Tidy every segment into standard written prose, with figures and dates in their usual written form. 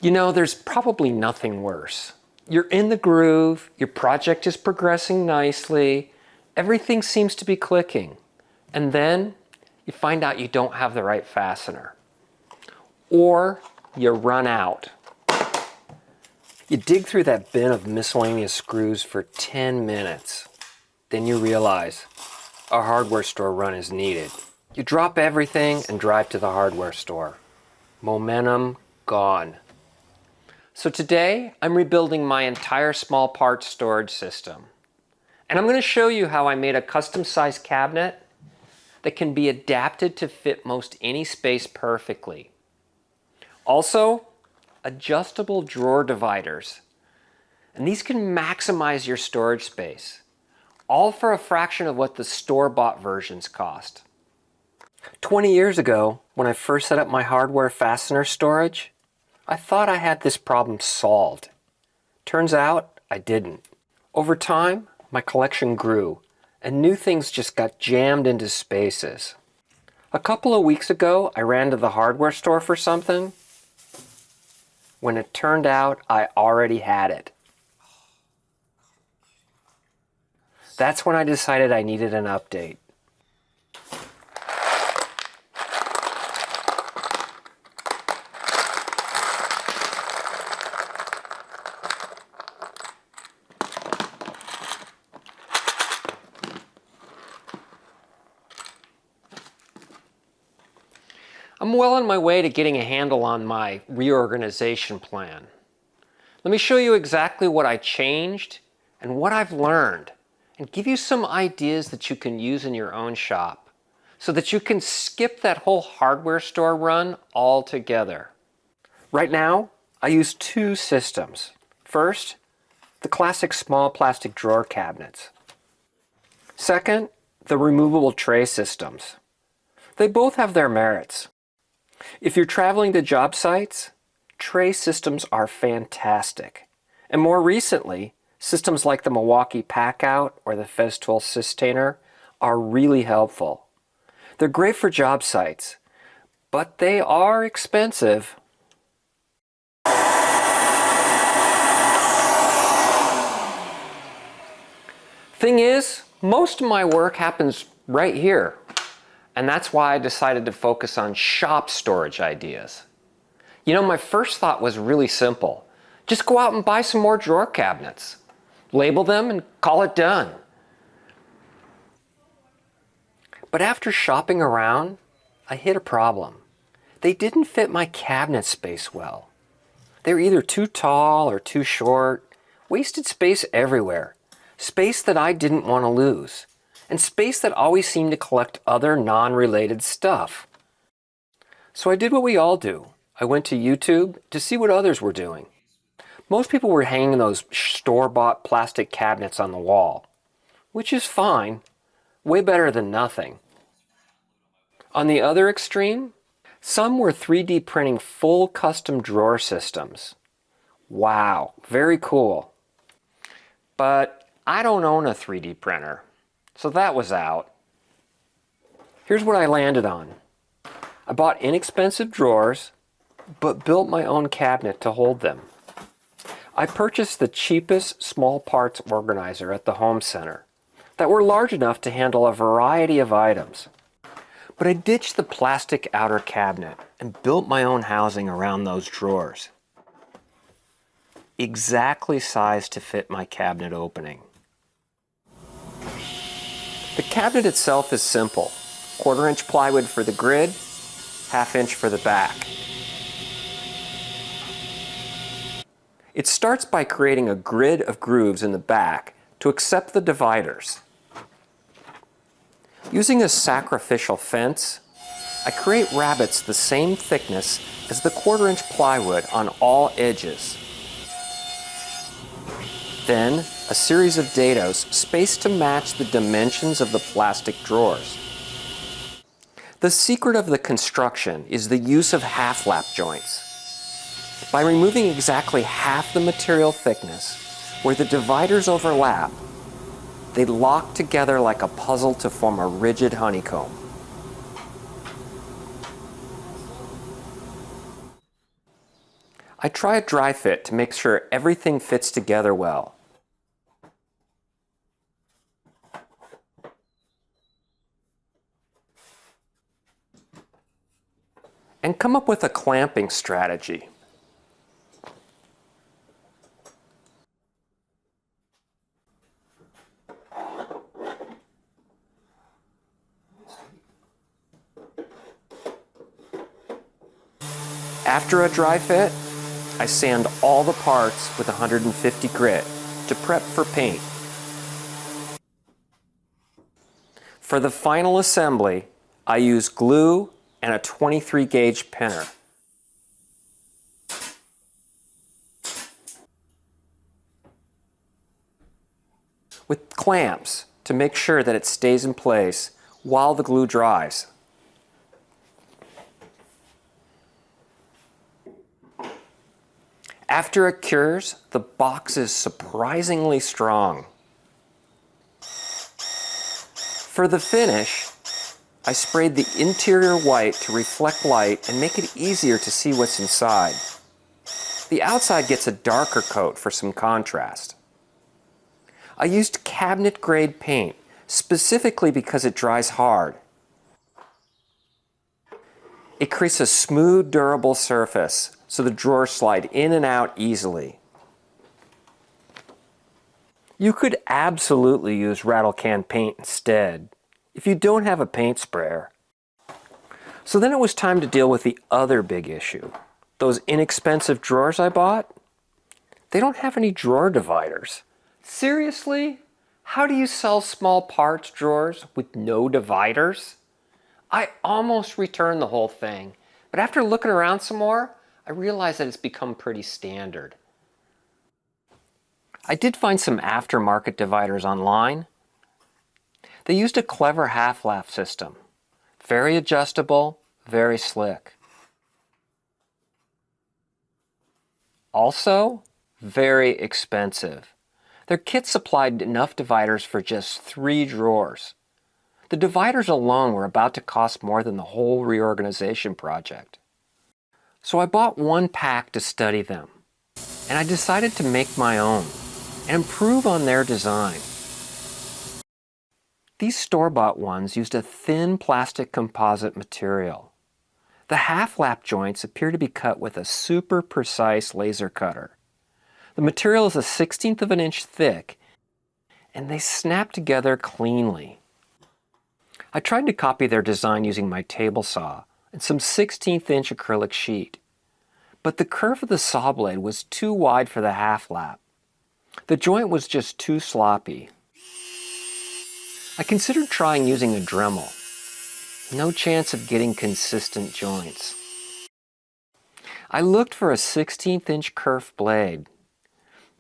You know, there's probably nothing worse. You're in the groove, your project is progressing nicely, everything seems to be clicking, and then you find out you don't have the right fastener. Or you run out. You dig through that bin of miscellaneous screws for 10 minutes. Then you realize a hardware store run is needed. You drop everything and drive to the hardware store. Momentum gone. So today, I'm rebuilding my entire small parts storage system. And I'm going to show you how I made a custom-sized cabinet that can be adapted to fit most any space perfectly. Also, adjustable drawer dividers. And these can maximize your storage space, all for a fraction of what the store-bought versions cost. 20 years ago, when I first set up my hardware fastener storage, I thought I had this problem solved. Turns out, I didn't. Over time, my collection grew, and new things just got jammed into spaces. A couple of weeks ago, I ran to the hardware store for something, when it turned out I already had it. That's when I decided I needed an update. I'm well on my way to getting a handle on my reorganization plan. Let me show you exactly what I changed and what I've learned, and give you some ideas that you can use in your own shop so that you can skip that whole hardware store run altogether. Right now, I use two systems. First, the classic small plastic drawer cabinets. Second, the removable tray systems. They both have their merits. If you're traveling to job sites, tray systems are fantastic. And more recently, systems like the Milwaukee Packout or the Festool Sustainer are really helpful. They're great for job sites, but they are expensive. Thing is, most of my work happens right here. And that's why I decided to focus on shop storage ideas. You know, my first thought was really simple. Just go out and buy some more drawer cabinets. Label them and call it done. But after shopping around, I hit a problem. They didn't fit my cabinet space well. They were either too tall or too short, wasted space everywhere, space that I didn't want to lose, and space that always seemed to collect other non-related stuff. So I did what we all do. I went to YouTube to see what others were doing. Most people were hanging those store-bought plastic cabinets on the wall, which is fine, way better than nothing. On the other extreme, some were 3D printing full custom drawer systems. Wow, very cool. But I don't own a 3D printer, so that was out. Here's what I landed on. I bought inexpensive drawers, but built my own cabinet to hold them. I purchased the cheapest small parts organizer at the home center that were large enough to handle a variety of items. But I ditched the plastic outer cabinet and built my own housing around those drawers. Exactly sized to fit my cabinet opening. The cabinet itself is simple. 1/4 inch plywood for the grid, 1/2 inch for the back. It starts by creating a grid of grooves in the back to accept the dividers. Using a sacrificial fence, I create rabbets the same thickness as the 1/4 inch plywood on all edges. Then, a series of dados spaced to match the dimensions of the plastic drawers. The secret of the construction is the use of half-lap joints. By removing exactly half the material thickness, where the dividers overlap, they lock together like a puzzle to form a rigid honeycomb. I try a dry fit to make sure everything fits together well. And come up with a clamping strategy. After a dry fit, I sand all the parts with 150 grit to prep for paint. For the final assembly, I use glue and a 23 gauge pinner. With clamps to make sure that it stays in place while the glue dries. After it cures, the box is surprisingly strong. For the finish, I sprayed the interior white to reflect light and make it easier to see what's inside. The outside gets a darker coat for some contrast. I used cabinet grade paint, specifically because it dries hard. It creates a smooth, durable surface, so the drawers slide in and out easily. You could absolutely use rattle can paint instead, if you don't have a paint sprayer. So then it was time to deal with the other big issue. Those inexpensive drawers I bought, they don't have any drawer dividers. Seriously? How do you sell small parts drawers with no dividers? I almost returned the whole thing, but after looking around some more, I realized that it's become pretty standard. I did find some aftermarket dividers online. They used a clever half-lap system. Very adjustable, very slick. Also, very expensive. Their kit supplied enough dividers for just 3 drawers. The dividers alone were about to cost more than the whole reorganization project. So I bought 1 pack to study them, and I decided to make my own and improve on their design. These store-bought ones used a thin plastic composite material. The half-lap joints appear to be cut with a super precise laser cutter. The material is a 1/16 of an inch thick, and they snap together cleanly. I tried to copy their design using my table saw and some 1/16 inch acrylic sheet, but the curve of the saw blade was too wide for the half-lap. The joint was just too sloppy. I considered trying using a Dremel. No chance of getting consistent joints. I looked for a 1/16 inch kerf blade.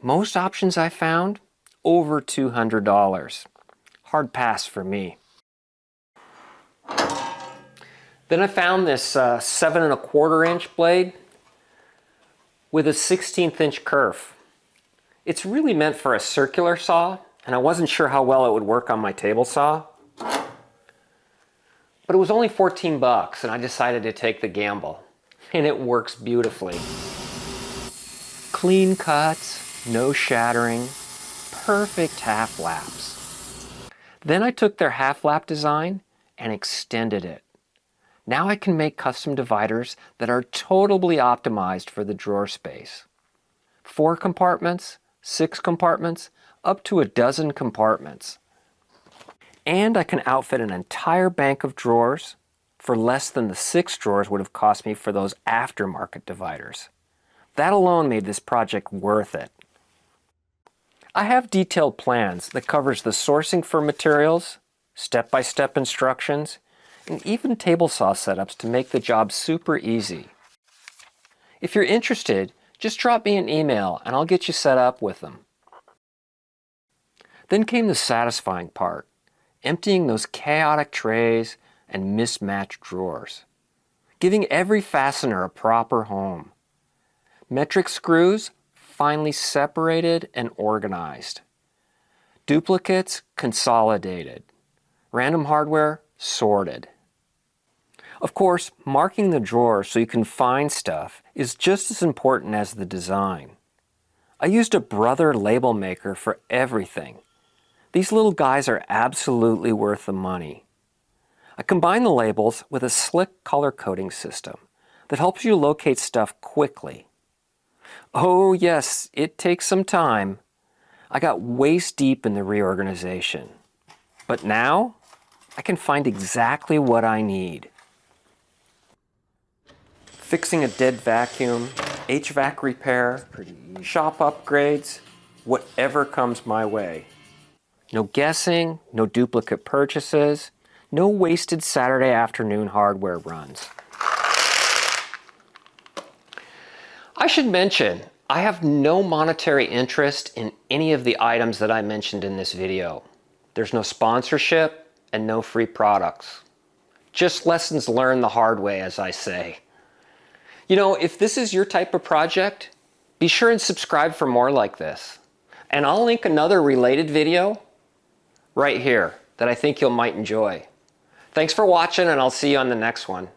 Most options I found, over $200. Hard pass for me. Then I found this 7 1/4 inch blade with a 1/16 inch kerf. It's really meant for a circular saw, and I wasn't sure how well it would work on my table saw. But it was only 14 bucks, and I decided to take the gamble. And it works beautifully. Clean cuts, no shattering, perfect half-laps. Then I took their half-lap design and extended it. Now I can make custom dividers that are totally optimized for the drawer space. 4 compartments, 6 compartments, up to a dozen compartments. And I can outfit an entire bank of drawers for less than the 6 drawers would have cost me for those aftermarket dividers. That alone made this project worth it. I have detailed plans that covers the sourcing for materials, step-by-step instructions, and even table saw setups to make the job super easy. If you're interested, just drop me an email and I'll get you set up with them. Then came the satisfying part, emptying those chaotic trays and mismatched drawers, giving every fastener a proper home. Metric screws finally separated and organized. Duplicates consolidated. Random hardware sorted. Of course, marking the drawer so you can find stuff is just as important as the design. I used a Brother label maker for everything. These little guys are absolutely worth the money. I combine the labels with a slick color coding system that helps you locate stuff quickly. Oh yes, it takes some time. I got waist deep in the reorganization. But now, I can find exactly what I need. Fixing a dead vacuum, HVAC repair, shop upgrades, whatever comes my way. No guessing, no duplicate purchases, no wasted Saturday afternoon hardware runs. I should mention, I have no monetary interest in any of the items that I mentioned in this video. There's no sponsorship and no free products. Just lessons learned the hard way, as I say. You know, if this is your type of project, be sure and subscribe for more like this. And I'll link another related video right here that I think you might enjoy. Thanks for watching, and I'll see you on the next one.